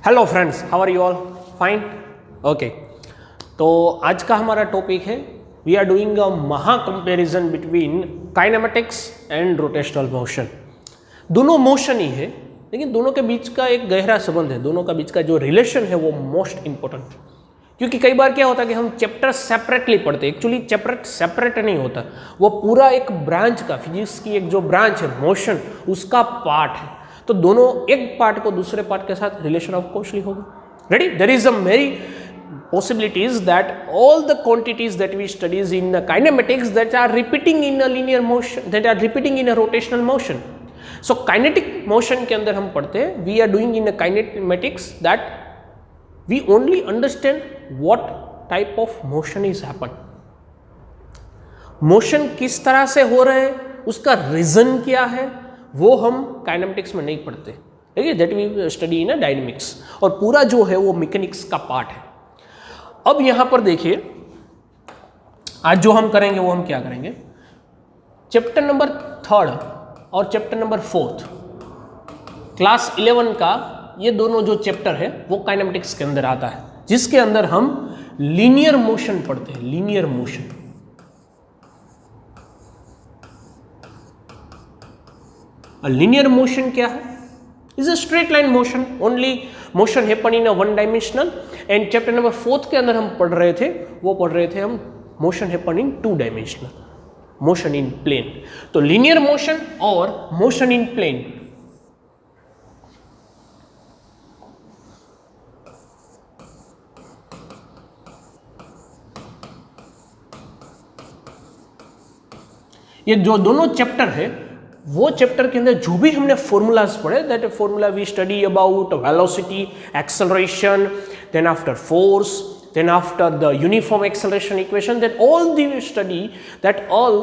Hello friends, how are you all? Fine, okay. तो आज का हमारा टॉपिक है वी आर डूइंग अ महा comparison between kinematics and rotational motion. दोनों मोशन ही है, लेकिन दोनों के बीच का एक गहरा संबंध है, दोनों का बीच का जो रिलेशन है वो मोस्ट इंपॉर्टेंट। क्योंकि कई बार क्या होता है कि हम चैप्टर सेपरेटली पढ़ते हैं, एक्चुअली चैप्टर सेपरेट नहीं होता, वो पूरा एक ब्रांच का, फिजिक्स की एक जो ब्रांच है मोशन, उसका पार्ट है। तो दोनों एक पार्ट को दूसरे पार्ट के साथ रिलेशन ऑफ कोर्सली होगा। Ready? There is a very possibilities that all the quantities that we studies in the kinematics that are repeating in a linear motion, that are repeating in a rotational motion. So kinetic motion के अंदर हम पढ़ते हैं, we are doing in a kinematics that we only understand what type of motion is happen. Motion किस तरह से हो रहे हैं, उसका रीजन क्या है, वो हम काइनेमेटिक्स में नहीं पढ़ते, ठीक है? That we study in a dynamics, और पूरा जो है वो मैकेनिक्स का पार्ट है। अब यहां पर देखिए, आज जो हम करेंगे वो हम क्या करेंगे, चैप्टर नंबर 3 और चैप्टर नंबर 4 क्लास 11 का ये दोनों जो चैप्टर है वो काइनेमेटिक्स के अंदर आता है, जिसके अंदर हम लीनियर मोशन पढ़ते हैं। लीनियर मोशन, लीनियर मोशन क्या है? Is a straight line motion, only motion happen in a one dimensional. And chapter number 4 के अंदर हम पढ़ रहे थे हम motion happen in 2 dimensional, motion in plane. तो लीनियर मोशन और मोशन इन प्लेन, ये जो दोनों चैप्टर है, वो चैप्टर के अंदर जो भी हमने फॉर्मूलाज पढ़े, that formula we study about velocity, acceleration, then after force, then after the uniform acceleration equation, then all the study that all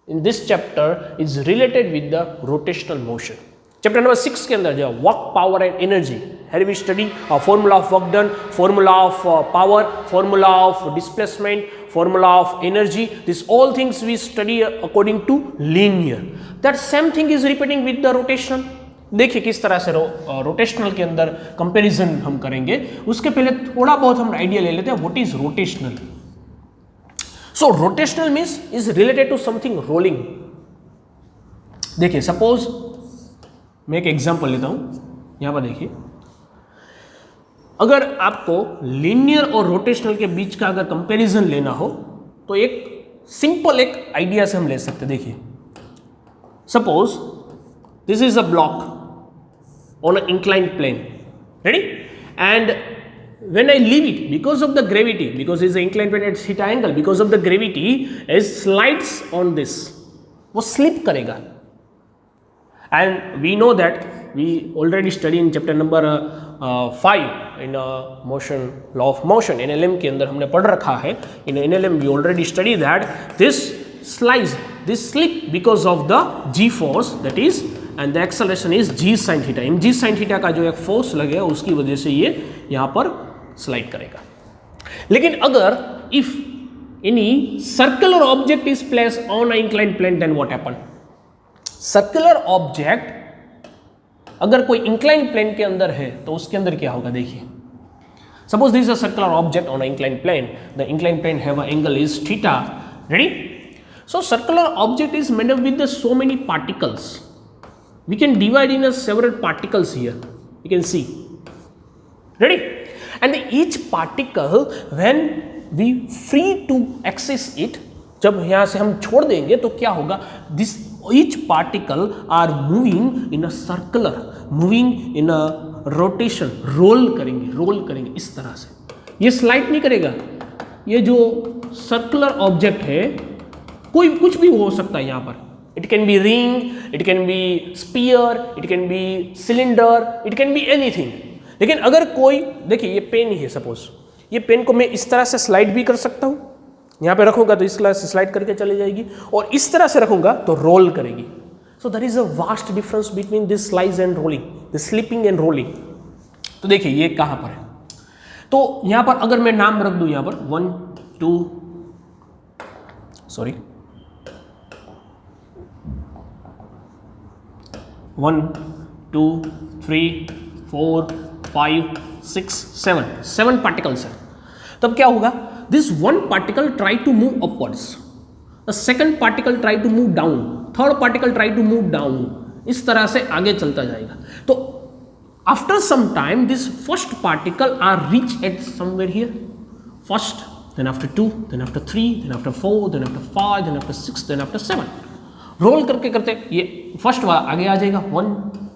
in this chapter is related with the rotational motion. Chapter number 6 के अंदर जो work, power and energy, here we study a formula of work done, formula of power, formula of displacement, formula of energy. This all things we study according to linear. That same thing is repeating with the rotational. देखिए किस तरह से rotational के अंदर comparison हम करेंगे। उसके पहले थोड़ा बहुत हम आइडिया ले लेते हैं what is rotational. So rotational means is related to something rolling. देखिए सपोज मैं एक एग्जांपल लेता हूं, यहां पर देखिए, अगर आपको लीनियर और रोटेशनल के बीच का अगर कंपैरिजन लेना हो तो एक सिंपल एक आइडिया से हम ले सकते हैं। देखिए suppose this is a block on an inclined plane, ready? And when I leave it, because of the gravity, because it's an inclined plane at theta angle, because of the gravity, it slides on this, वो slip करेगा। And we know that we already study in chapter number 5 in motion, law of motion, NLM के अंदर हमने पढ़ रखा है। In NLM we already study that this slides, this slip because of the g force, that is, and the acceleration is g sin theta. In g sin theta का जो एक force लगेगा उसकी वजह से ये यहाँ पर स्लाइड करेगा। लेकिन अगर if any circular object is placed on a inclined plane, then what happen? Circular object अगर कोई इंक्लाइंड प्लेन के अंदर है तो उसके अंदर क्या होगा? देखिए suppose this is a circular object on a inclined plane, the inclined plane have a angle is theta, ready? So circular object is made up with so many particles. We can divide in a several particles here, you can see, ready? And each particle when we free to access it, जब यहाँ से हम छोड़ देंगे तो क्या होगा? This each particle are moving in a circular, moving in a rotation, roll करेंगे इस तरह से। ये स्लाइड नहीं करेगा। ये जो सर्कुलर ऑब्जेक्ट है कोई कुछ भी हो सकता है यहाँ पर, it can be ring, it can be spear, it can be cylinder, it can be anything. लेकिन अगर कोई, देखिए ये पेन ही है, सपोज ये पेन को मैं इस तरह से स्लाइड भी कर सकता हूँ, यहाँ पे रखूंगा तो इस तरह से स्लाइड करके चली जाएगी, और इस तरह से रखूंगा तो रोल करेगी। So there is a vast difference between this slide and rolling, this slipping and rolling. तो देखिए ये कहाँ पर है, तो यहाँ पर अगर मैं नाम रख दूँ यहाँ पर 1 2 1 2 3 4 5 6 7 7 पार्टिकल्स है। तब क्या होगा, this one particle try to move upwards, the second particle try to move down, third particle try to move down, इस तरह से आगे चलता जाएगा। तो after some time this first particle are reach at somewhere here, first, then after 2, then after 3, then after 4, then after 5, then after 6, then after 7, role करके करते ये फर्स्ट वाला आगे आ जाएगा 1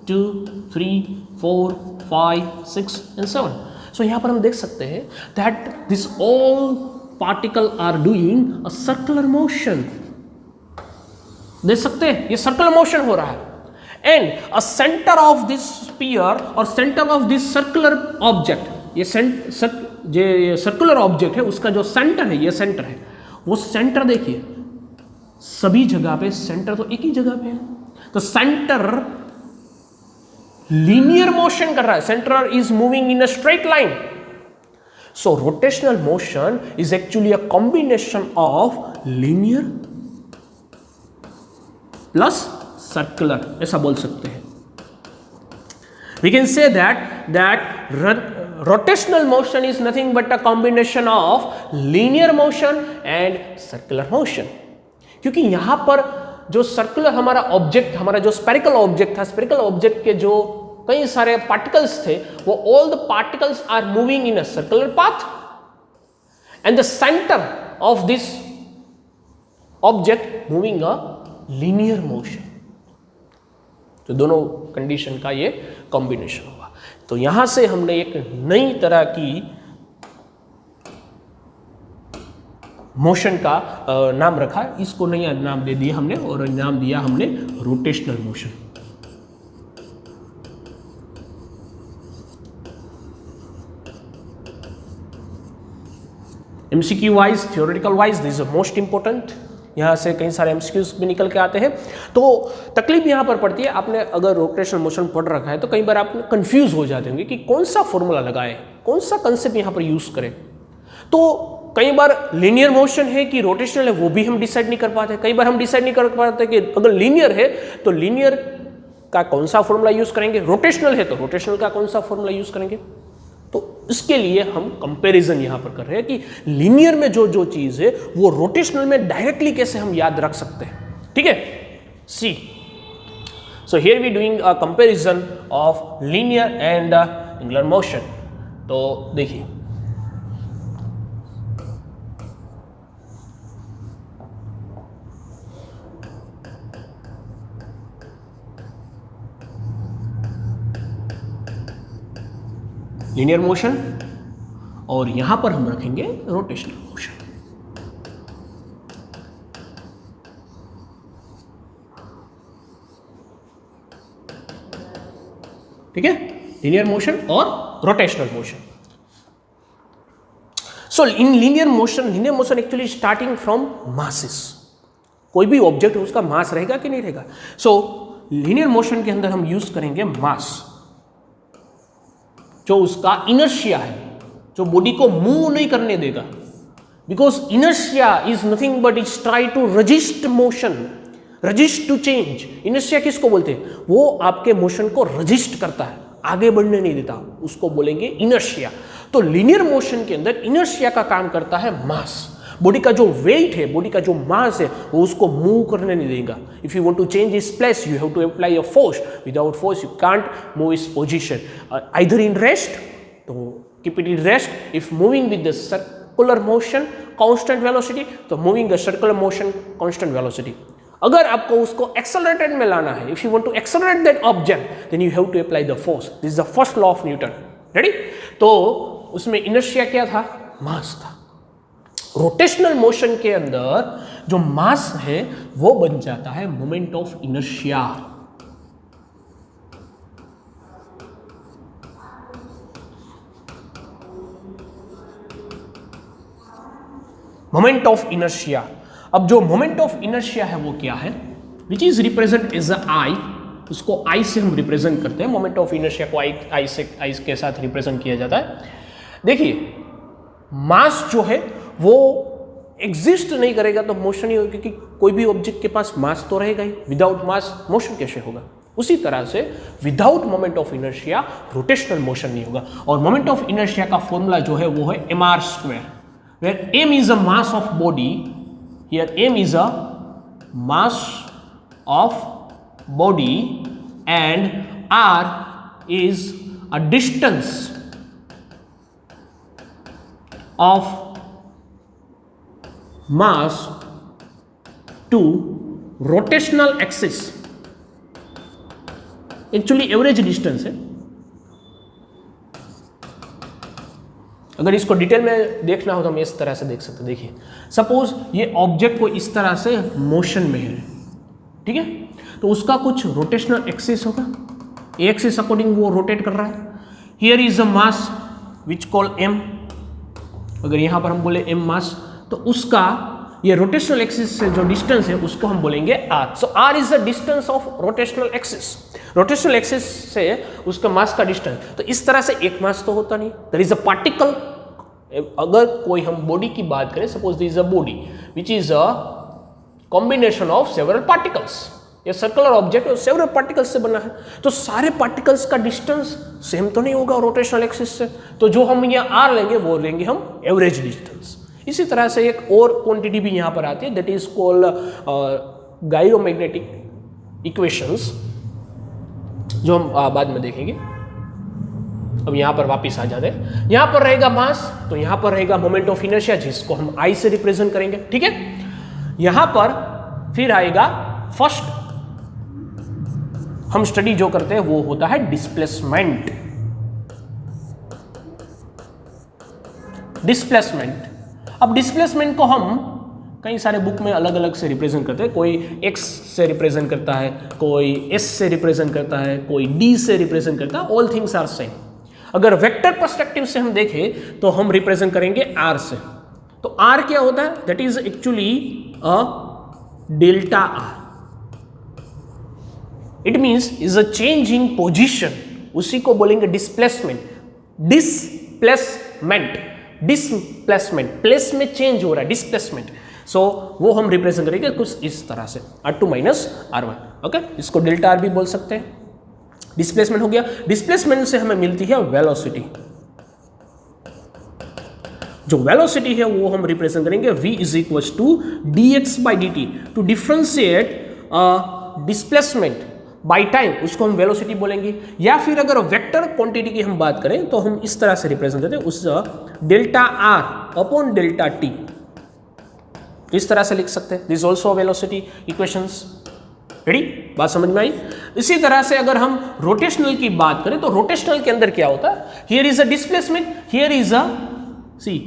2 3 4 5 6 and 7। सो यहाँ पर हम देख सकते हैं that this all particle are doing a circular motion, देख सकते हैं ये सर्कुलर मोशन हो रहा है। And a centre of this sphere और centre of this circular object, ये सर्कुलर ऑब्जेक्ट है उसका जो सेंटर है, ये सेंटर है, वो सेंटर देखिए सभी जगह पे सेंटर तो एक ही जगह पे है, तो सेंटर लीनियर मोशन कर रहा है, centre is moving in a straight line. So rotational motion is actually a combination of linear plus circular, ऐसा बोल सकते हैं। We can say that rotational motion is nothing but a combination of linear motion and circular motion। क्योंकि यहाँ पर जो circular हमारा object, हमारा जो स्पेरिकल ऑब्जेक्ट था, स्पेरिकल ऑब्जेक्ट के जो कई सारे पार्टिकल्स थे, वो all the particles are moving in a circular path and the centre of this object moving a linear motion. तो दोनों कंडीशन का ये कॉम्बिनेशन होगा। तो यहां से हमने एक नई तरह की मोशन का नाम रखा, इसको नया नाम दे दिया हमने और नाम दिया हमने rotational motion. MCQ wise, theoretical wise this is most important, यहाँ से कई सारे एमसीक्यूज भी निकल के आते हैं। तो तकलीफ यहाँ पर पड़ती है, आपने अगर रोटेशनल मोशन पढ़ रखा है तो कई बार आप कंफ्यूज हो जाते होंगे कि कौन सा फॉर्मूला लगाए, कौन सा कंसेप्ट यहाँ पर यूज करें। तो कई बार लीनियर मोशन है कि रोटेशनल है वो भी हम डिसाइड नहीं कर पाते। कई बार हम डिसाइड नहीं कर पाते कि अगर लीनियर है तो लीनियर का कौन सा फॉर्मूला यूज करेंगे, रोटेशनल है तो रोटेशनल का कौन सा फॉर्मूला यूज करेंगे। तो इसके लिए हम कंपैरिजन यहां पर कर रहे हैं कि लीनियर में जो जो चीज है वो रोटेशनल में डायरेक्टली कैसे हम याद रख सकते हैं। ठीक है, see so here we doing a comparison of linear and angular motion. तो देखिए लीनियर मोशन और यहां पर हम रखेंगे रोटेशनल मोशन। ठीक है, लीनियर मोशन और rotational motion. So in linear motion actually starting from masses, कोई भी ऑब्जेक्ट है उसका मास रहेगा कि नहीं रहेगा। सो लीनियर मोशन के अंदर हम यूज करेंगे मास, जो उसका इनर्शिया है, जो बॉडी को मूव नहीं करने देगा, because inertia is nothing but it's try to resist motion, resist to change. Inertia किसको बोलते हैं, वो आपके मोशन को रजिस्ट करता है, आगे बढ़ने नहीं देता, उसको बोलेंगे इनर्शिया। तो लीनियर मोशन के अंदर इनर्शिया का काम करता है मास, बॉडी का जो वेट है, बॉडी का जो मास है वो उसको मूव करने नहीं देगा। If you want to change its place you have to apply a force, without force you can't move its position, either in rest, तो keep it in rest. If moving with the circular motion constant velocity, तो moving the circular motion constant velocity. अगर आपको उसको accelerated में लाना है, if you want to accelerate that object then you have to apply the force. This is the first law of Newton. Ready? तो उसमें inertia क्या था, मास था। रोटेशनल मोशन के अंदर जो मास है वो बन जाता है moment of inertia. Moment of inertia. अब जो मोमेंट ऑफ इनर्शिया है वो क्या है, which is represent as a I, उसको आई से हम रिप्रेजेंट करते हैं। मोमेंट ऑफ इनर्शिया को आई के साथ रिप्रेजेंट किया जाता है। देखिए मास जो है वो एग्जिस्ट नहीं करेगा तो मोशन ही होगा, क्योंकि कोई भी ऑब्जेक्ट के पास मास तो रहेगा ही, विदाउट मास मोशन कैसे होगा। उसी तरह से without moment of inertia rotational motion नहीं होगा। और मोमेंट ऑफ इनर्शिया का फॉर्मूला जो है वो है mr², where m is a mass of body, here m is a mass of body and r is a distance of mass to rotational axis, actually average distance है। अगर इसको detail में देखना हो तो हम इस तरह से देख सकते हैं। देखिए सपोज ये ऑब्जेक्ट को इस तरह से मोशन में है, ठीक है, तो उसका कुछ रोटेशनल एक्सिस होगा, एक्सिस अकॉर्डिंग वो रोटेट कर रहा है। Here is a mass which call m, अगर यहां पर हम बोले m मास तो उसका ये रोटेशनल एक्सिस से जो डिस्टेंस है उसको हम बोलेंगे r। So r is the distance of rotational axis, rotational axis से उसका मास का डिस्टेंस। तो इस तरह से एक मास तो होता नहीं, देयर इज अ पार्टिकल। अगर कोई हम बॉडी की बात करें, suppose this is a body which is a combination of several particles, ये सर्कुलर ऑब्जेक्ट सेवरल पार्टिकल्स से बना है, तो सारे पार्टिकल्स का डिस्टेंस सेम तो नहीं होगा रोटेशनल एक्सिस से। तो जो हम यहाँ r लेंगे वो लेंगे हम एवरेज डिस्टेंस। इसी तरह से एक और क्वांटिटी भी यहाँ पर आती है, that is called gyromagnetic equations, जो हम बाद में देखेंगे। अब यहाँ पर वापस आ जाते हैं, यहाँ पर रहेगा मास, तो यहाँ पर रहेगा मोमेंट ऑफ इनर्शिया जिसको हम I से रिप्रेजेंट करेंगे, ठीक है। यहाँ पर फिर आएगा फर्स्ट हम स्टडी जो करते हैं वो होता है डिस्प्लेसमेंट। डिस्प्लेसमेंट, अब डिस्प्लेसमेंट को हम कई सारे बुक में अलग अलग से रिप्रेजेंट करते हैं। कोई x से रिप्रेजेंट करता है, कोई s से रिप्रेजेंट करता है, कोई d से रिप्रेजेंट करता है। All things are same. अगर वेक्टर पर्सपेक्टिव से हम देखें तो हम रिप्रेजेंट करेंगे r से। तो r क्या होता है? That is actually a delta r। It means is a change in position, उसी को बोलेंगे डिस्प्लेसमेंट। डिस्प्लेसमेंट, डिस्प्लेसमेंट, प्लेस में चेंज हो रहा है, डिस्प्लेसमेंट। सो वो हम रिप्रेजेंट करेंगे कुछ इस तरह से, r2 माइनस r1। ओके, इसको डेल्टा r भी बोल सकते हैं। डिस्प्लेसमेंट हो गया। डिस्प्लेसमेंट से हमें मिलती है वेलोसिटी। जो वेलोसिटी है वो हम रिप्रेजेंट करेंगे v is equal to dx by dt। To differentiate displacement by time, उसको हम वेलोसिटी बोलेंगे। या फिर अगर वेक्टर क्वांटिटी की हम बात करें तो हम इस तरह से रिप्रेजेंट करते हैं, उस delta r upon delta t, इस तरह से लिख सकते हैं। This also velocity equations. Ready, बात समझ में आई? इसी तरह से अगर हम रोटेशनल की बात करें तो रोटेशनल के अंदर क्या होता है? Here is a displacement, here is a C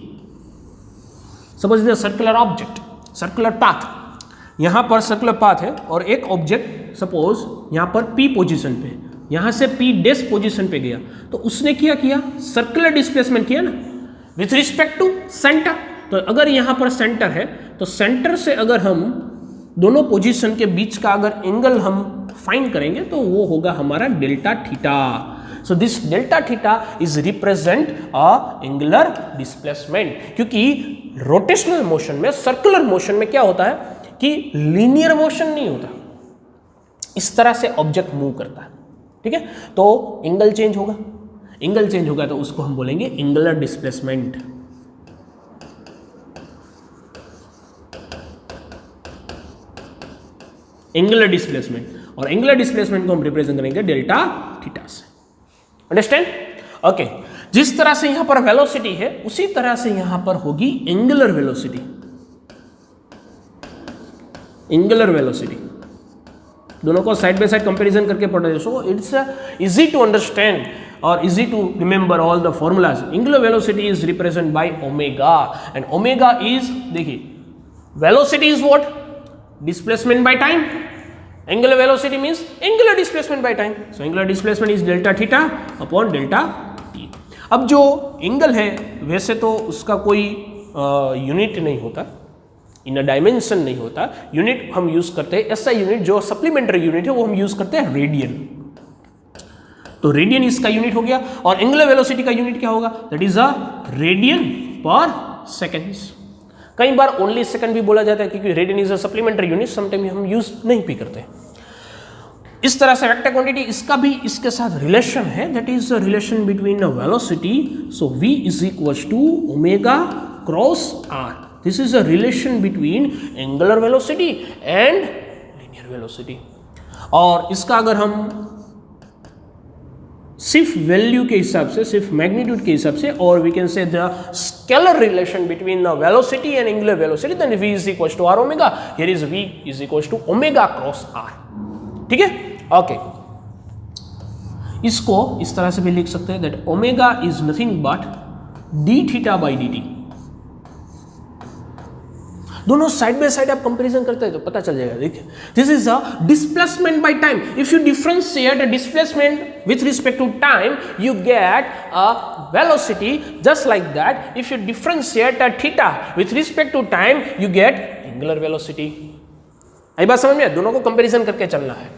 suppose the circular object, circular path. यहां पर सर्कुलर पाथ है और एक ऑब्जेक्ट सपोज यहां पर p पोजीशन पे, यहां से p डैश पोजीशन पे गया, तो उसने क्या किया? सर्कुलर डिस्प्लेसमेंट किया ना विथ रिस्पेक्ट टू सेंटर। तो अगर यहां पर सेंटर है तो सेंटर से अगर हम दोनों पोजीशन के बीच का अगर एंगल हम फाइंड करेंगे तो वो होगा हमारा delta theta. So this delta theta is represent a angular displacement. क्योंकि रोटेशनल मोशन में, सर्कुलर मोशन में क्या होता है कि लीनियर मोशन नहीं होता, इस तरह से ऑब्जेक्ट मूव करता है, ठीक है। तो एंगल चेंज होगा, एंगल चेंज होगा तो उसको हम बोलेंगे एंगुलर डिस्प्लेसमेंट। एंगुलर डिस्प्लेसमेंट, और एंगुलर डिस्प्लेसमेंट को हम रिप्रेजेंट करेंगे डेल्टा थीटा से। अंडरस्टैंड? ओके, जिस तरह से यहां पर वेलोसिटी है उसी तरह से यहां पर होगी एंगुलर वेलोसिटी। एंगुलर वेलोसिटी दोनों को साइड बाय साइड कंपैरिजन करके पढ़ रहे हो, so it's easy to understand और easy to remember all the formulas. Angular velocity is represent by omega, and omega is, देखिए velocity is what? Displacement by time. Angular velocity means angular displacement by time. So angular displacement is delta theta upon delta t. अब जो angle है वैसे तो उसका कोई unit नहीं होता, इन अ डायमेंशन नहीं होता। यूनिट हम यूज करते हैं, ऐसा यूनिट जो सप्लीमेंट्री यूनिट है वो हम यूज करते हैं रेडियन। तो रेडियन इसका यूनिट हो गया, और एंगुलर वेलोसिटी का यूनिट क्या होगा? दैट इज अ रेडियन पर सेकेंड्स। कई बार ओनली सेकंड भी बोला जाता है क्योंकि radian is a supplementary unit, sometime हम यूज नहीं भी करते। इस तरह से वेक्टर क्वांटिटी, इसका भी इसके साथ रिलेशन है, that is the relation between velocity. So v is equal to omega cross r. This is a relation between angular velocity and linear velocity. और इसका अगर हम सिर्फ वैल्यू के हिसाब से, सिर्फ मैग्नीट्यूड के हिसाब से, और we can say the scalar relation between the velocity and angular velocity, then v is equal to r omega. Here is v is equal to omega cross r. ठीक है, ओके. इसको इस तरह से भी लिख सकते हैं that omega is nothing but d theta by d t. दोनों साइड बाय साइड आप कंपैरिजन करते हैं तो पता चल जाएगा. देखिए, this is a displacement by time. If you differentiate a displacement with respect to time, you get a velocity. Just like that, if you differentiate a theta with respect to time, you get angular velocity. आई बात समझ में? दोनों को comparison करके चलना है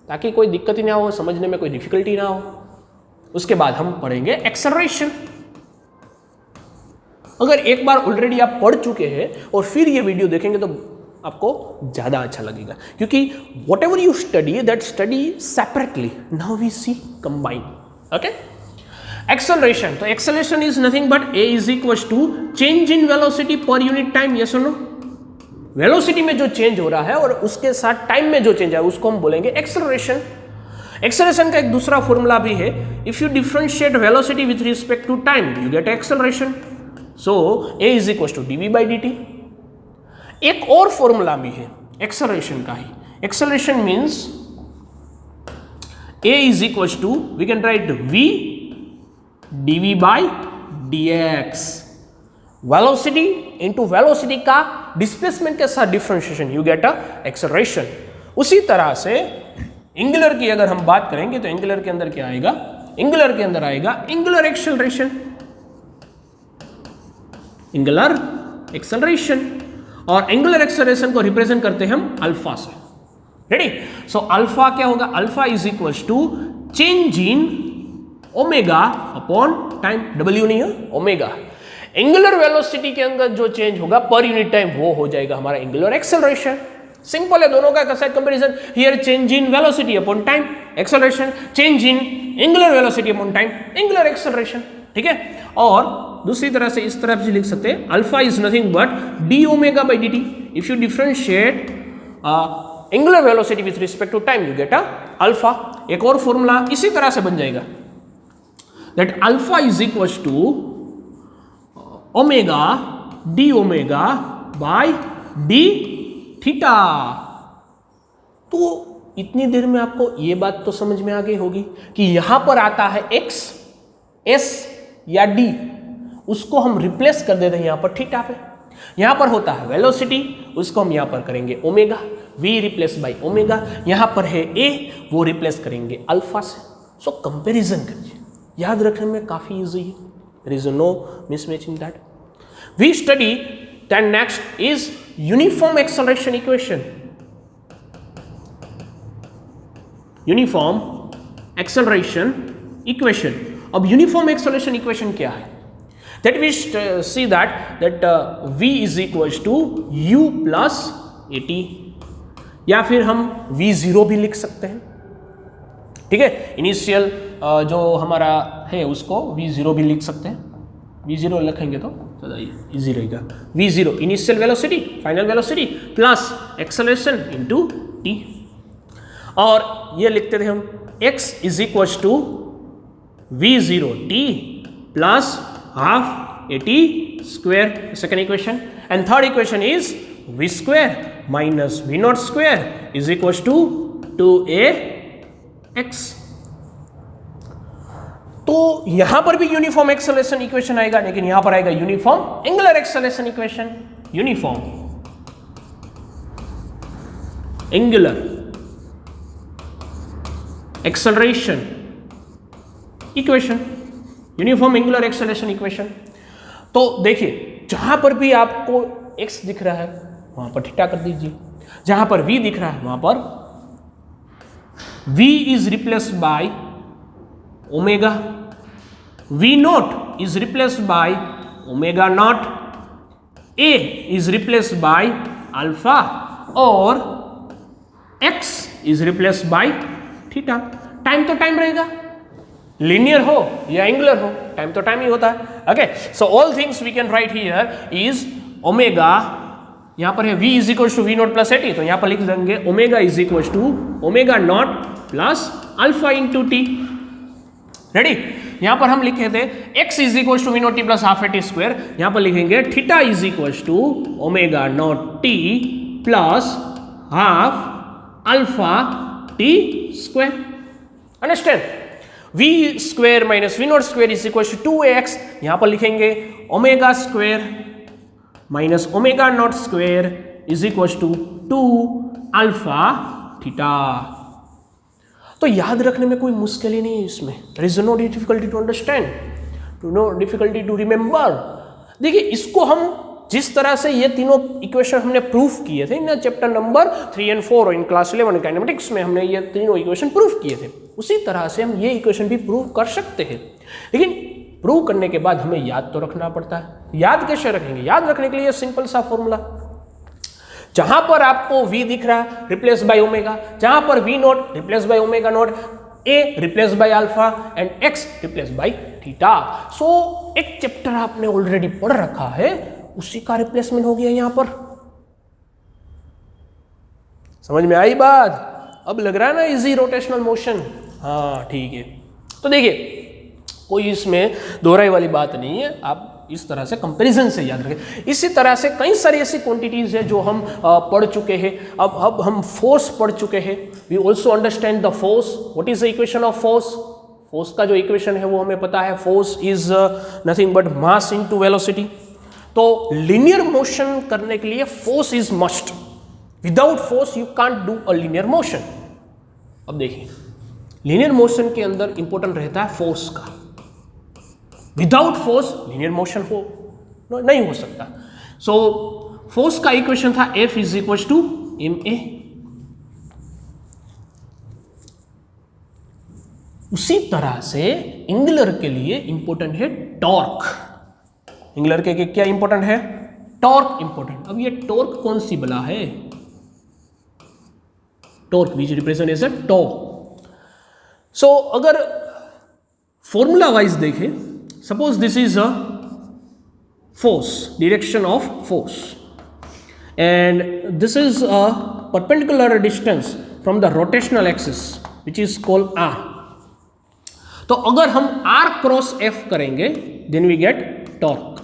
ताकि कोई दिक्कत ही ना हो, समझने में कोई डिफिकल्टी ना हो. उसके बाद हम पढ़ेंगे एक्सेलरेशन. अगर एक बार ऑलरेडी आप पढ़ चुके हैं और फिर ये वीडियो देखेंगे तो आपको ज़्यादा अच्छा लगेगा, क्योंकि whatever you study that study separately, now we see combine. Okay, acceleration. तो acceleration is nothing but a is equal to change in velocity per unit time. Yes और नो? वेलोसिटी में जो चेंज हो रहा है और उसके साथ टाइम में जो चेंज है उसको हम बोलेंगे एक्सेलरेशन. एक्सेलरेशन का एक दूसरा फॉर्मूला भी है. If you differentiate velocity with respect to time, you get acceleration. So a is equal to d v by d t. एक और फॉर्मूला भी है एक्सेलरेशन का ही. Acceleration means a is equal to, we can write v d v by d x. Velocity into velocity का displacement के साथ differentiation, you get a acceleration. उसी तरह से एंगुलर की अगर हम बात करेंगे तो एंगुलर के अंदर क्या आएगा? एंगुलर के अंदर आएगा एंगुलर एक्सेलरेशन. एंगुलर एक्सेलरेशन, और एंगुलर एक्सेलरेशन को रिप्रेजेंट करते हैं हम अल्फा से. रेडी? सो अल्फा क्या होगा? Alpha is equal to change in omega upon time. W नहीं है, ओमेगा. एंगुलर वेलोसिटी के अंदर जो चेंज होगा पर यूनिट टाइम, वो हो जाएगा हमारा एंगुलर एक्सेलरेशन. सिंपल है, दोनों का side comparison. Here change in velocity upon time acceleration, change in angular velocity upon time angular acceleration. ठीक है, और दूसरी तरह से इस तरह से लिख सकते हैं alpha is nothing but d omega by d t. If you differentiate angular velocity with respect to time, you get a alpha. एक और फॉर्मूला इसी तरह से बन जाएगा that alpha is equal to omega d omega by d theta. तो इतनी देर में आपको ये बात तो समझ में आ गई होगी कि यहां पर आता है एक्स, एस या डी, उसको हम रिप्लेस कर देते हैं यहां पर थीटा पे. यहां पर होता है वेलोसिटी, उसको हम यहां पर करेंगे omega, we replace by omega. यहां पर है ए, वो रिप्लेस करेंगे अल्फा से. सो कंपैरिजन करिए, याद रखने में काफी इजी है. There is no mismatch in that. We study then next is uniform acceleration equation. Uniform acceleration equation. अब uniform acceleration equation क्या है? That we see that v is equals to u plus at, या फिर हम v0 भी लिख सकते हैं. ठीक है, इनिशियल जो हमारा है उसको v0 भी लिख सकते हैं. v0 लिखेंगे तो ज़्यादा इजी रहेगा. v0 initial velocity, final velocity plus acceleration into t. और ये लिखते थे हम x is equal to v0 t plus half at square, second equation. And third equation is v square minus v0 square is equal to 2ax. तो यहां पर भी uniform acceleration equation आएगा, लेकिन यहां पर आएगा uniform angular acceleration equation. Uniform angular acceleration equation, uniform angular acceleration equation. तो देखिए, जहां पर भी आपको x दिख रहा है वहां पर थीटा कर दीजिए, जहां पर v दिख रहा है वहां पर v is replaced by omega, v not is replaced by omega not, a is replaced by alpha और x is replaced by theta. Time तो टाइम रहेगा, लीनियर हो या एंगुलर हो, टाइम तो टाइम ही होता है। Okay, so all things we can write here is omega, यहां पर है v is equal to v naught plus a t, तो यहां पर लिख देंगे omega is equal to omega naught plus alpha into t. Ready, यहां पर हम लिखे थे x is equal to v naught t plus half a t square, यहां पर लिखेंगे theta is equal to omega naught t plus half alpha T square. Understand? v square minus v naught square is equal to 2x, यहां पर लिखेंगे omega square minus omega naught square is equal to 2 alpha theta. तो याद रखने में कोई मुश्किल ही नहीं है इसमें, there is no difficulty to understand, no difficulty to remember. देखिए, इसको हम जिस तरह से ये तीनों इक्वेशन हमने प्रूफ किए थे ना चैप्टर नंबर 3 और 4 और इन क्लास 11 काइनेमेटिक्स में हमने ये तीनों इक्वेशन प्रूफ किए थे, उसी तरह से हम ये इक्वेशन भी प्रूव कर सकते हैं। लेकिन प्रूव करने के बाद हमें याद तो रखना पड़ता है। याद कैसे रखेंगे? याद रखने के लिए सिंपल सा फॉर्मूला, जहां पर आपको v दिख रहा है रिप्लेस बाय ओमेगा, जहां पर v not replace by omega not, a replace by alpha and x replace by theta. So एक चैप्टर आपने ऑलरेडी पढ़ रखा है, उसी का रिप्लेसमेंट हो गया यहां पर। समझ में आई बात? अब लग रहा है ना इजी रोटेशनल मोशन? हाँ ठीक है। तो देखिए, कोई इसमें दोहराई वाली बात नहीं है, आप इस तरह से कंपैरिजन से याद रखें। इसी तरह से कई सारी ऐसी क्वांटिटीज है जो हम पढ़ चुके हैं। अब हम फोर्स पढ़ चुके हैं। We also understand the force. What is the equation of force? Force का जो इक्वेशन है वो हमें पता है, force is nothing but mass into velocity. तो लीनियर मोशन करने के लिए force is must, without force you can't do a linear motion. अब देखिए, लीनियर मोशन के अंदर इंपॉर्टेंट रहता है फोर्स का। विदाउट फोर्स लीनियर मोशन नहीं हो सकता। सो फोर्स का इक्वेशन था F is equal to ma। उसी तरह से एंगुलर के लिए इंपॉर्टेंट है टॉर्क। एंगुलर के क्या इंपॉर्टेंट है? Torque important. अब ये टॉर्क कौन सी बला है? Torque which represent as a tau. So अगर फॉर्मूला वाइज देखें, suppose this is a force, direction of force, and this is a perpendicular distance from the rotational axis which is called r. तो अगर हम r cross f करेंगे then we get torque।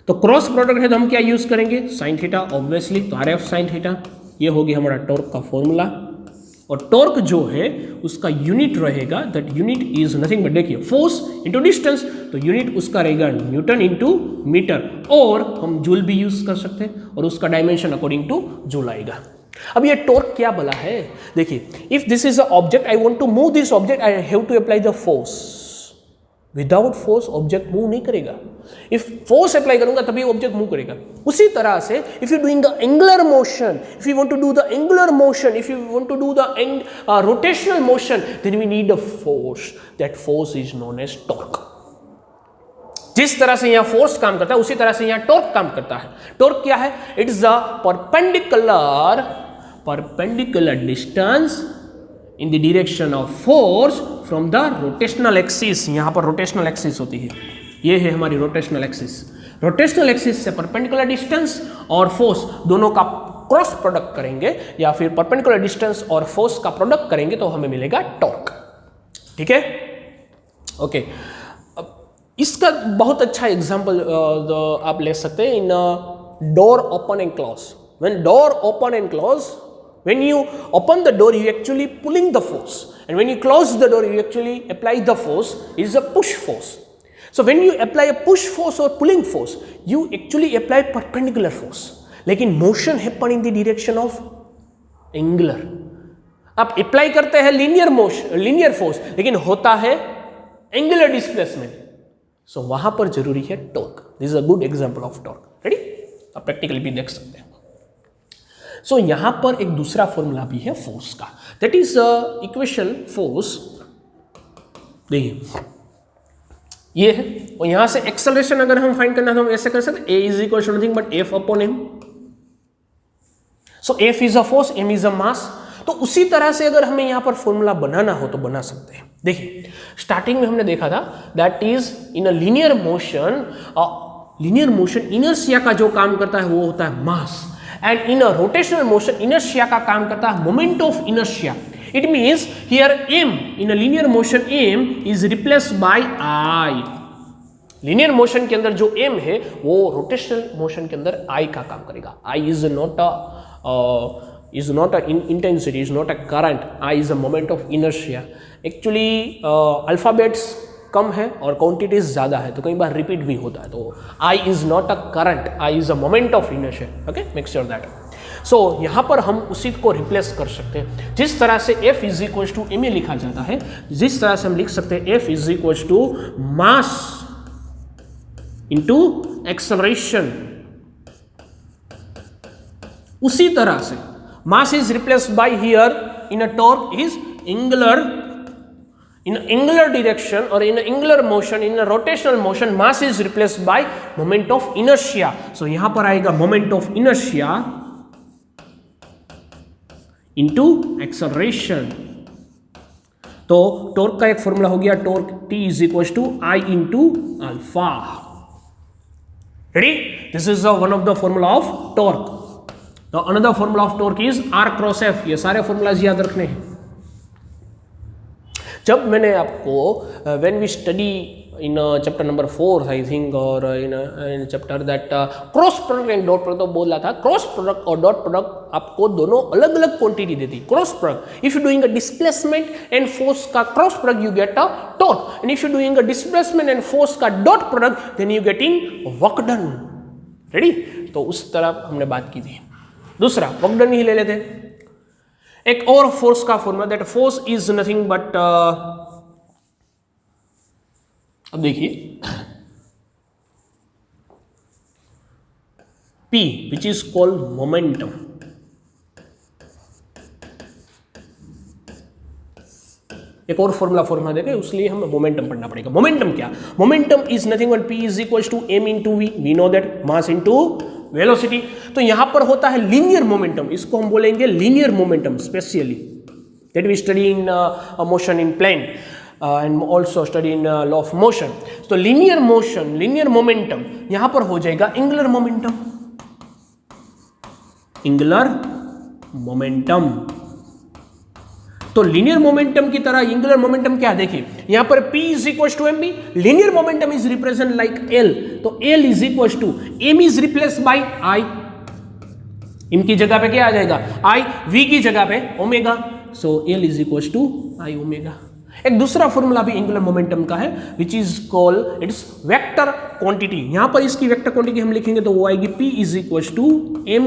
तो cross product है तो हम क्या use करेंगे? साइन थीटा ऑब्वियसली, तो rf साइन थीटा। ये होगी हमारा टॉर्क का फॉर्मूला। और टॉर्क जो है उसका यूनिट रहेगा, that unit is nothing but, देखिए, फोर्स इनटू डिस्टेंस, तो यूनिट उसका रहेगा न्यूटन इनटू मीटर, और हम जूल भी यूज कर सकते हैं, और उसका डायमेंशन अकॉर्डिंग टू जूल आएगा। अब ये टॉर्क क्या बोला है? देखिए, if this is a object, I want to move this object, I have to apply the force. Without force object move नहीं करेगा। इफ फोर्स अप्लाई करूंगा तभी ऑब्जेक्ट मूव करेगा। उसी तरह से if you doing the angular motion, if you want to do the angular motion, if you want to do the rotational motion, then we need a force. That force is known as torque. जिस तरह से यहां force काम करता है उसी तरह से यहां टॉर्क काम करता है। टॉर्क क्या है? It is the perpendicular distance in the direction of force from the rotational axis. यहां पर रोटेशनल एक्सिस होती है, ये है हमारी रोटेशनल एक्सिस। रोटेशनल एक्सिस से परपेंडिकुलर डिस्टेंस और फोर्स दोनों का क्रॉस प्रोडक्ट करेंगे, या फिर परपेंडिकुलर डिस्टेंस और फोर्स का प्रोडक्ट करेंगे तो हमें मिलेगा टॉर्क। ठीक है, ओके। इसका बहुत अच्छा एग्जांपल आप ले सकते हैं in door open and close. When door open and close, when you open the door you actually pulling the force, and when you close the door you actually apply the force, is a push force. So when you apply a push force or pulling force, you actually apply perpendicular force, लेकिन motion happen in the direction of angular। आप apply करते हैं linear motion, linear force, लेकिन होता है angular displacement. सो वहां पर जरूरी है torque. This is a good example of torque. Ready, आप प्रैक्टिकली भी देख सकते हैं। सो यहां पर एक दूसरा फॉर्मूला भी है फोर्स का, दैट इज इक्वेशन फोर्स। देखिए, ये है, और यहां से एक्सेलरेशन अगर हम फाइंड करना तो हम ऐसे कर सकते, a is equal to nothing but f upon m. So f is a force, m is a mass. तो उसी तरह से अगर हमें यहां पर फॉर्मूला बनाना हो तो बना सकते हैं। देखिए स्टार्टिंग में हमने देखा था that is in a linear motion inertia का जो काम करता है वो होता है mass, and in a rotational motion inertia का काम करता है moment of inertia. It means here m in a linear motion m is replaced by I। Linear motion के अंदर जो m है वो रोटेशनल मोशन के अंदर I का काम करेगा। I is not a intensity, is not a current, I is a moment of inertia. Actually alphabets कम है और क्वांटिटीज ज्यादा है तो कई बार रिपीट भी होता है। तो I is not a current, I is a moment of inertia. Okay, make sure that. सो यहां पर हम उसी को रिप्लेस कर सकते हैं। जिस तरह से F is equal to m a लिखा जाता है, जिस तरह से हम लिख सकते हैं F is equal to mass into acceleration, उसी तरह से mass is replaced by here in a torque is angular, in angular direction or in angular motion, in a rotational motion, mass is replaced by moment of inertia. So यहां पर आएगा moment of inertia into acceleration। तो torque का एक formula हो गया, torque T is equals to I into alpha। Ready? This is one of the formula of torque. The another formula of torque is R cross F। ये सारे formulas याद रखने हैं। जब मैंने आपको when we study in chapter number 4 I think, और in chapter that cross product and dot product बोला था, क्रॉस प्रोडक्ट और डॉट प्रोडक्ट आपको दोनों अलग अलग क्वांटिटी देती। Cross product if you doing a displacement and force का cross product you get a torque, and if you doing a displacement and force का dot product then you getting work done. Ready? तो उस तरह हमने बात की थी। दूसरा वर्क डन ही ले लेते हैं। एक और फोर्स का formula, that force is nothing but, अब देखिए P which is called momentum. एक और फॉर्मूला देखे, उसलिए हमें मोमेंटम पढ़ना पड़ेगा। मोमेंटम क्या? Momentum is nothing but P is equal to m into v, we know that mass into velocity. तो यहां पर होता है लीनियर मोमेंटम, इसको हम बोलेंगे linear momentum specially, that we study in motion in plane and also study in law of motion. तो linear motion, linear momentum यहां पर हो जाएगा एंगुलर मोमेंटम, एंगुलर मोमेंटम। तो लीनियर मोमेंटम की तरह एंगुलर मोमेंटम क्या? देखिए यहां पर P is equal to m v, linear momentum is represent like L, तो L is equal to M is replace by I। M की जगह पे क्या आ जाएगा? I, V की जगह पे omega, so L is equal to I omega. एक दूसरा फॉर्मूला भी एंगुलर मोमेंटम का है which is called it's vector quantity. यहां पर इसकी वेक्टर क्वांटिटी हम लिखेंगे तो वो आएगी P is equal to M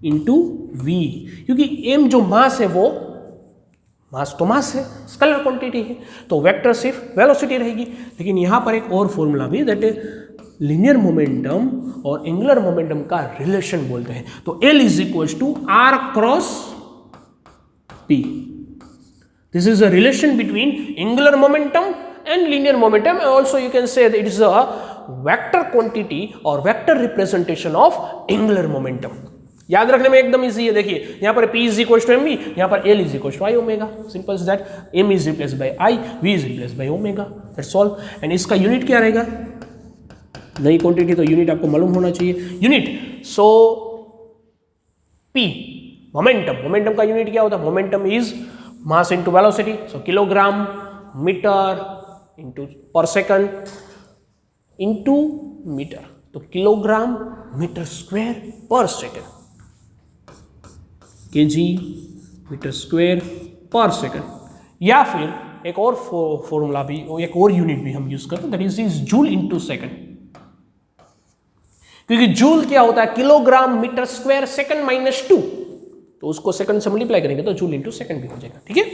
into V, क्योंकि M जो मास है वो मास तो मास है, स्केलर क्वांटिटी है, तो वेक्टर सिर्फ वेलोसिटी रहेगी। लेकिन यहां पर एक और फॉर्मूला भी, दैट लीनियर मोमेंटम और एंगुलर मोमेंटम का रिलेशन बोलते हैं। तो L is equal to R cross P। This is a relation between angular momentum and linear momentum. Also you can say it is a vector quantity और vector representation of angular momentum. याद रखने में एकदम easy है। देखिए यहां पर P is equal to m v, यहां पर L is equal to I omega, simple as that. M is replace by I, V is replace by omega, that's all. And इसका यूनिट क्या रहेगा? नई क्वांटिटी तो यूनिट आपको मालूम होना चाहिए। Unit, so P momentum, momentum का यूनिट क्या होता है? Momentum is mass into velocity, so kilogram metre into per second into metre, तो kilogram metre square per second, kg metre square per second. या फिर एक और फॉर्मूला भी, एक और यूनिट भी हम यूज करते हैं, that is joule into second. क्योंकि जूल क्या होता है? Kilogram metre square second minus 2, तो उसको सेकंड से मल्टीप्लाई करेंगे तो जूल इंटू सेकंड भी हो जाएगा। ठीक है,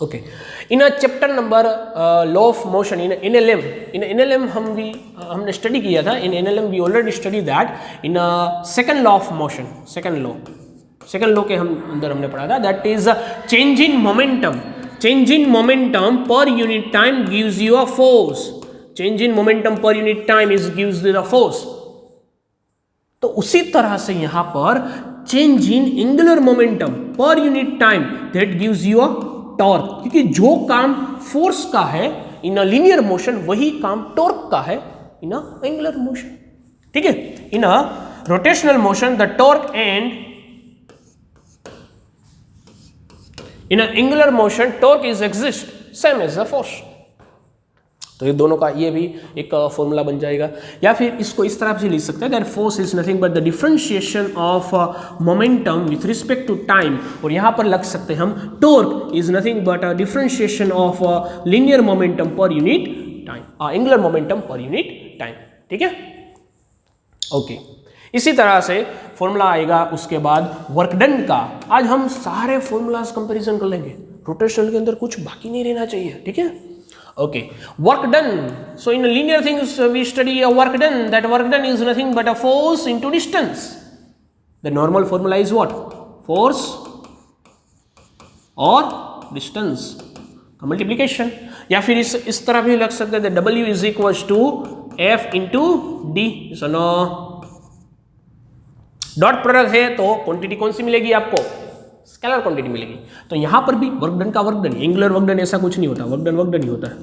okay. In a chapter number law of motion in NLM हमने स्टडी किया था। In NLM we already study that in second law of motion, second law के हम अंदर हमने पढ़ा था, that is change in momentum. Change in momentum per unit time gives you a force. Change in momentum per unit time is gives you the force. तो उसी तरह से यहां पर change in angular momentum per unit time that gives you a torque, क्योंकि जो काम force का है इन अ लीनियर मोशन वही काम टॉर्क का है इन अ एंगुलर मोशन। ठीक है, in a rotational motion the torque and in a angular motion torque is exist same as the force. तो ये दोनों का ये भी एक फॉर्मूला बन जाएगा। या फिर इसको इस तरह से लिख सकते हैं that force is nothing but the differentiation of momentum with respect to time, और यहाँ पर लग सकते हैं हम torque is nothing but a differentiation of linear momentum per unit time, angular momentum per unit time. ठीक है, ओके। इसी तरह से फॉर्मूला आएगा उसके बाद वर्क डन का। आज हम सारे फॉर्मूलाज कंपैरिजन कर लेंगे, रोटेशनल के अंदर कुछ बाकी नहीं रहना चाहिए। ठीक है, okay, work done. So in linear things we study a work done. That work done is nothing but a force into distance. The normal formula is what? Force or distance का multiplication। या फिर इस तरह भी लग सकते हैं W is equals to F into D। सुनो, डॉट प्रोडक्ट है तो क्वांटिटी कौन सी मिलेगी आपको? स्केलर क्वांटिटी मिलेगी। तो यहां पर भी वर्क डन का work done, angular work done ऐसा कुछ नहीं होता, वर्क डन ही होता है।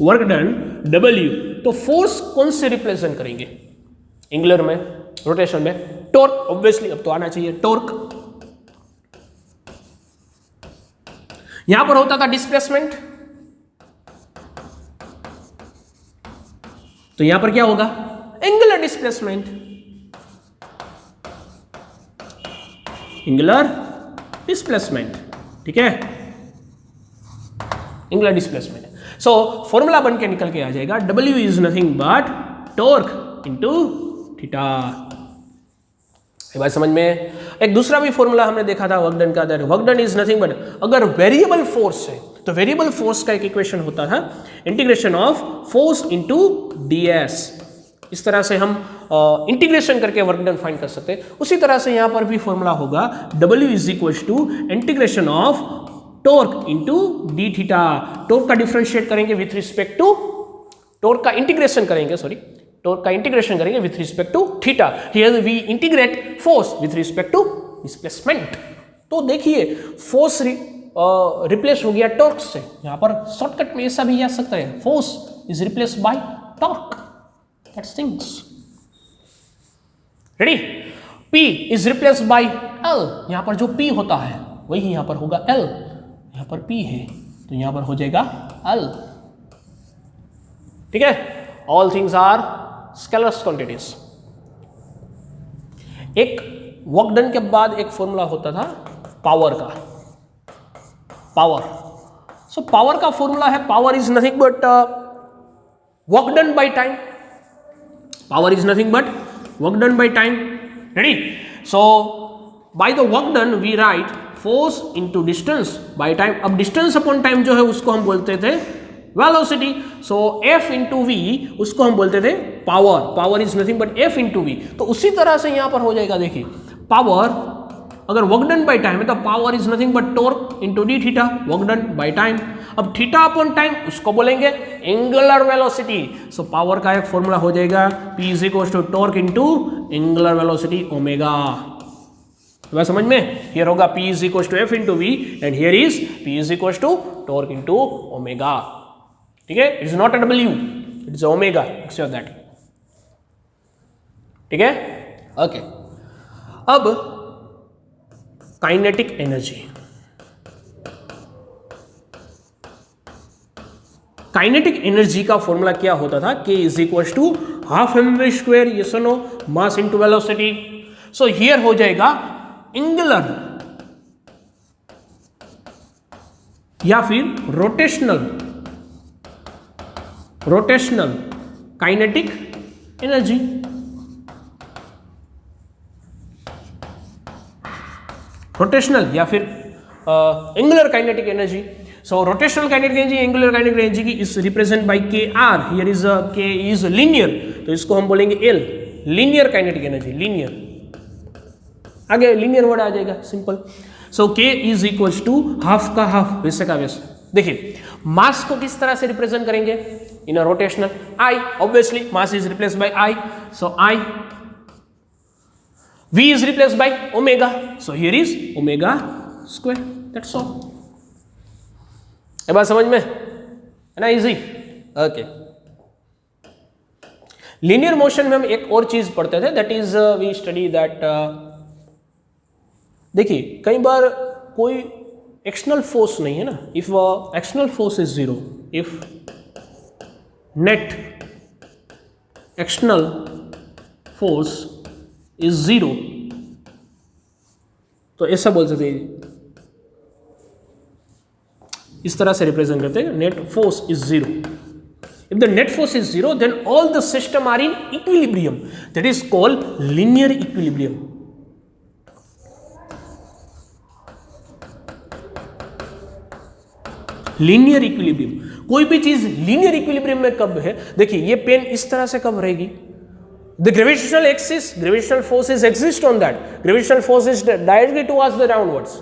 वर्क डन W, तो फोर्स कौन से रिप्रेजेंट करेंगे? एंगुलर में, रोटेशन में टॉर्क, ऑब्वियसली अब तो आना चाहिए टॉर्क। यहां पर होता था डिस्प्लेसमेंट, तो यहां पर क्या होगा? Angular displacement, angular displacement. ठीक है, एंगुलर डिस्प्लेसमेंट। सो फॉर्मूला बन के निकल के आ जाएगा W is nothing but torque into theta. बात समझ में? एक दूसरा भी फॉर्मूला हमने देखा था वर्क डन का, that work done is nothing but, अगर वेरिएबल फोर्स है तो वेरिएबल फोर्स का एक इक्वेशन होता था integration of force into ds। इस तरह से हम इंटीग्रेशन करके वर्क डन फाइंड कर सकते हैं। उसी तरह से यहां पर भी फॉर्मूला होगा W is equal to integration of torque into d theta. Torque का डिफरेंशिएट करेंगे विथ रिस्पेक्ट टू, टॉर्क का इंटीग्रेशन करेंगे, सॉरी, टॉर्क का इंटीग्रेशन करेंगे with respect to theta. Here we integrate force with respect to displacement. तो देखिए force replace हो गया टॉर्क से। यहां पर शॉर्टकट में ऐसा भी आ सकता है, force is replace bye torque. That's things. Ready? P is replace bye L। यहां पर जो P होता है वही यहां पर होगा L। यहां पर P है तो यहां पर हो जाएगा L। ठीक है, all things are scalar quantities. एक वर्क डन के बाद एक फॉर्मूला होता था पावर का, पावर। सो पावर का फॉर्मूला है, power is nothing but work done by time. Power is nothing but work done by time. Ready? So by the work done we write force into distance by time. अब distance upon time जो है उसको हम बोलते थे velocity. So F into V उसको हम बोलते थे power. Power is nothing but F into V. तो उसी तरह से यहाँ पर हो जाएगा, देखिए power अगर वर्क डन बाय टाइम है तो power is nothing but torque into d theta, work done by time. अब थीटा अपॉन टाइम उसको बोलेंगे एंगुलर वेलोसिटी। सो पावर का एक फॉर्मूला हो जाएगा P is equal to torque into angular velocity omega. बात समझ में? हियर होगा P is equal to F into V and here is P is equal to torque into omega. ठीक है, it is not a W, it is omega, except that. ठीक है, okay. अब kinetic energy, kinetic energy का formula क्या होता था? K is equal to half mv square, ये सुनो, mass into velocity. So here हो जाएगा एंगुलर या फिर रोटेशनल काइनेटिक एनर्जी। रोटेशनल या फिर angular kinetic energy. So rotational kinetic energy, angular kinetic energy की is represent by KR। Here is K is linear, तो इसको हम बोलेंगे L, linear kinetic energy, linear. आगे लीनियर वर्ड आ जाएगा, simple. So K is equal to half का half, वैसे का वैसे, देखिए मास को किस तरह से रिप्रेजेंट करेंगे in a rotational, I, obviously mass is replaced by I, so I, v is replaced by omega, so here is omega square, that's all. ये बात समझ में है ना, इजी, ओके। लीनियर मोशन में हम एक और चीज पढ़ते थे, that is we study that, देखिए कई बार कोई एक्सटर्नल फोर्स नहीं है ना, if external force is zero, if net external force is zero, तो ऐसा बोल सकते हैं, इस तरह से रिप्रेजेंट करते हैं, net force is zero. If the net force is zero, then all the system are in equilibrium. That is called linear equilibrium. Linear equilibrium. कोई भी चीज linear equilibrium में कब है, देखिए ये पेन इस तरह से कब रहेगी, the gravitational axis, gravitational forces exist on that, gravitational force is directly towards the downwards,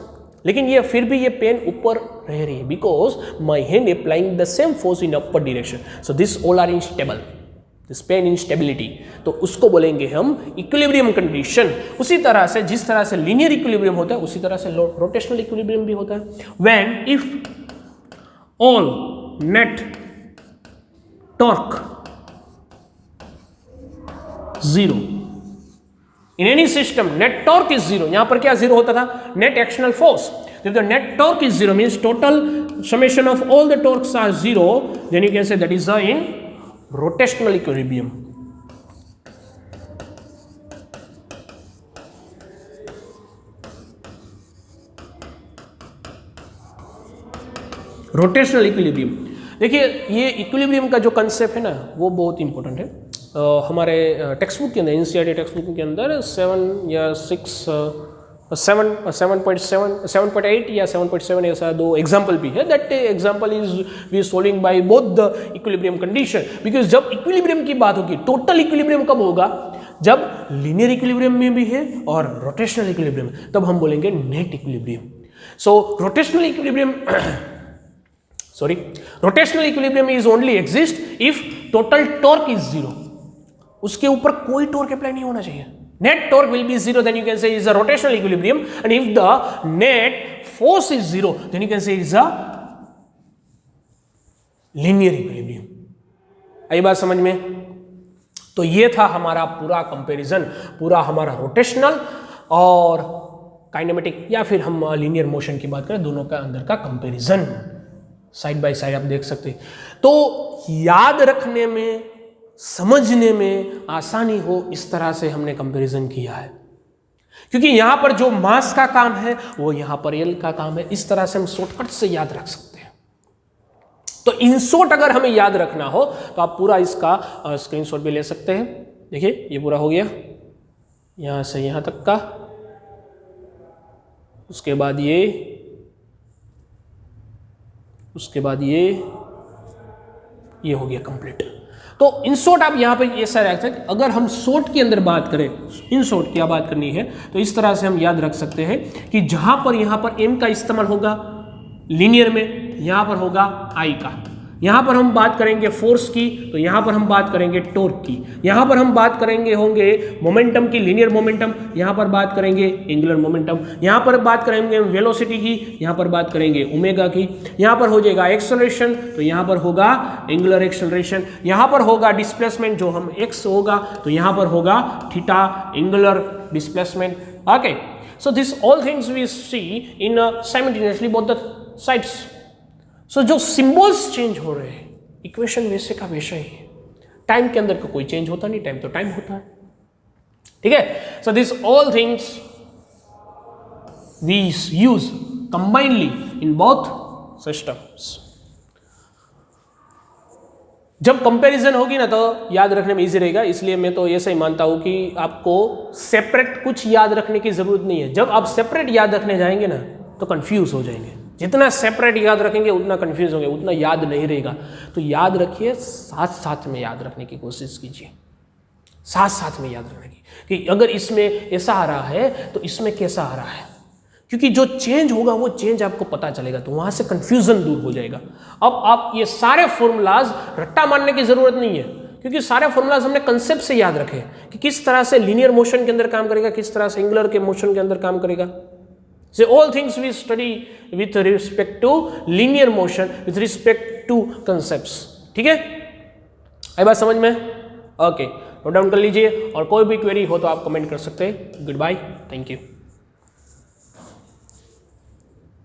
लेकिन ये फिर भी ये पेन ऊपर रह रही है, because my hand applying the same force in upper direction, so this all are instable, this pen instability, तो उसको बोलेंगे हम इक्विलिब्रियम कंडीशन। उसी तरह से जिस तरह से लीनियर इक्विलिब्रियम होता है उसी तरह से रोटेशनल इक्विलिब्रियम भी होता है। When if all net torque zero in any system, net torque is zero, यहां पर क्या जीरो होता था, net actional force, if the net torque is zero means total summation of all the torques are zero, then you can say that is in rotational equilibrium. Rotational equilibrium, देखिए ये equilibrium का जो concept है ना वो बहुत important है। हमारे टेक्स्ट बुक के अंदर, एनसीईआरटी टेक्स्ट बुक के अंदर 7 या 7.8 या 7.7 ऐसा दो एग्जाम्पल भी है, that example is we solving by both the equilibrium condition, because जब इक्विलिब्रियम की बात होगी, टोटल इक्विलिब्रियम कब होगा, जब लीनियर इक्विलिब्रियम में भी है और रोटेशनल इक्विलिब्रियम, तब हम बोलेंगे net equilibrium. So rotational equilibrium rotational equilibrium is only exist if total torque is zero, उसके ऊपर कोई टॉर्क अप्लाई नहीं होना चाहिए, net torque will be zero, then you can say is a rotational equilibrium, and if the net force is zero, then you can say is a linear equilibrium। आई बात समझ में? तो ये था हमारा पूरा कंपैरिजन, पूरा हमारा रोटेशनल और काइनेमेटिक या फिर हम लीनियर मोशन की बात करें, दोनों का अंदर का कंपैरिजन साइड बाय साइड आप देख सकते हैं। तो याद रखने में, समझने में आसानी हो, इस तरह से हमने कंपैरिजन किया है, क्योंकि यहां पर जो मास का काम है वो यहां पर एल का काम है, इस तरह से हम शॉर्टकट से याद रख सकते हैं। तो इन शॉर्ट अगर हमें याद रखना हो तो आप पूरा इसका स्क्रीनशॉट भी ले सकते हैं। देखिए ये पूरा हो गया, यहां से यहां तक का, उसके बाद ये, उसके बाद ये हो गया कंप्लीट। तो इन शॉर्ट आप यहाँ पे ऐसा रख सकते, अगर हम शॉर्ट के अंदर बात करें, इन शॉर्ट क्या बात करनी है, तो इस तरह से हम याद रख सकते हैं कि जहां पर यहाँ पर एम का इस्तेमाल होगा लीनियर में, यहाँ पर होगा आई का, यहाँ पर हम बात करेंगे फोर्स की, तो यहाँ पर हम बात करेंगे टॉर्क की, यहाँ पर हम बात करेंगे होंगे मोमेंटम की, लीनियर मोमेंटम, यहाँ पर बात करेंगे एंगुलर मोमेंटम, यहाँ पर बात करेंगे वेलोसिटी की, यहाँ पर बात करेंगे ओमेगा की, यहाँ पर हो जाएगा एक्सेलरेशन, तो यहाँ पर होगा एंगुलर एक्सेलरेशन, यहाँ पर होगा डिस्प्लेसमेंट, जो हम एक्स होगा, तो यहाँ पर होगा theta angular displacement. Okay, so this all things we see in simultaneously both the sides. So जो सिंबल्स चेंज हो रहे हैं, इक्वेशन वैसे का वैसा ही है, टाइम के अंदर का कोई चेंज होता नहीं, टाइम तो टाइम होता है, ठीक है। So this all things we use combinely in both systems. जब कंपैरिजन होगी ना तो याद रखने में इजी रहेगा, इसलिए मैं तो ऐसा ही मानता हूं कि आपको सेपरेट कुछ याद रखने की जरूरत नहीं है। जब आप सेपरेट याद रखने जाएंगे ना तो कंफ्यूज हो जाएंगे, जितना सेपरेट याद रखेंगे उतना कंफ्यूज होंगे, उतना याद नहीं रहेगा। तो याद रखिए, साथ साथ में याद रखने की कोशिश कीजिए, साथ साथ में याद रखने की, कि अगर इसमें ऐसा आ रहा है तो इसमें कैसा आ रहा है, क्योंकि जो चेंज होगा वो चेंज आपको पता चलेगा, तो वहां से कंफ्यूजन दूर हो जाएगा। अब आप ये सारे फॉर्मूलाज रट्टा मारने की जरूरत नहीं है, क्योंकि सारे फॉर्मूलाज हमने कंसेप्ट से याद रखे कि किस तरह से लीनियर मोशन के अंदर काम करेगा, किस तरह से एंगुलर के मोशन के अंदर काम करेगा। So all things we study with respect to linear motion, with respect to concepts। ठीक है, आई बात समझ में? ओके, नोट डाउन कर लीजिए, और कोई भी क्वेरी हो तो आप कमेंट कर सकते हैं। Goodbye, thank you.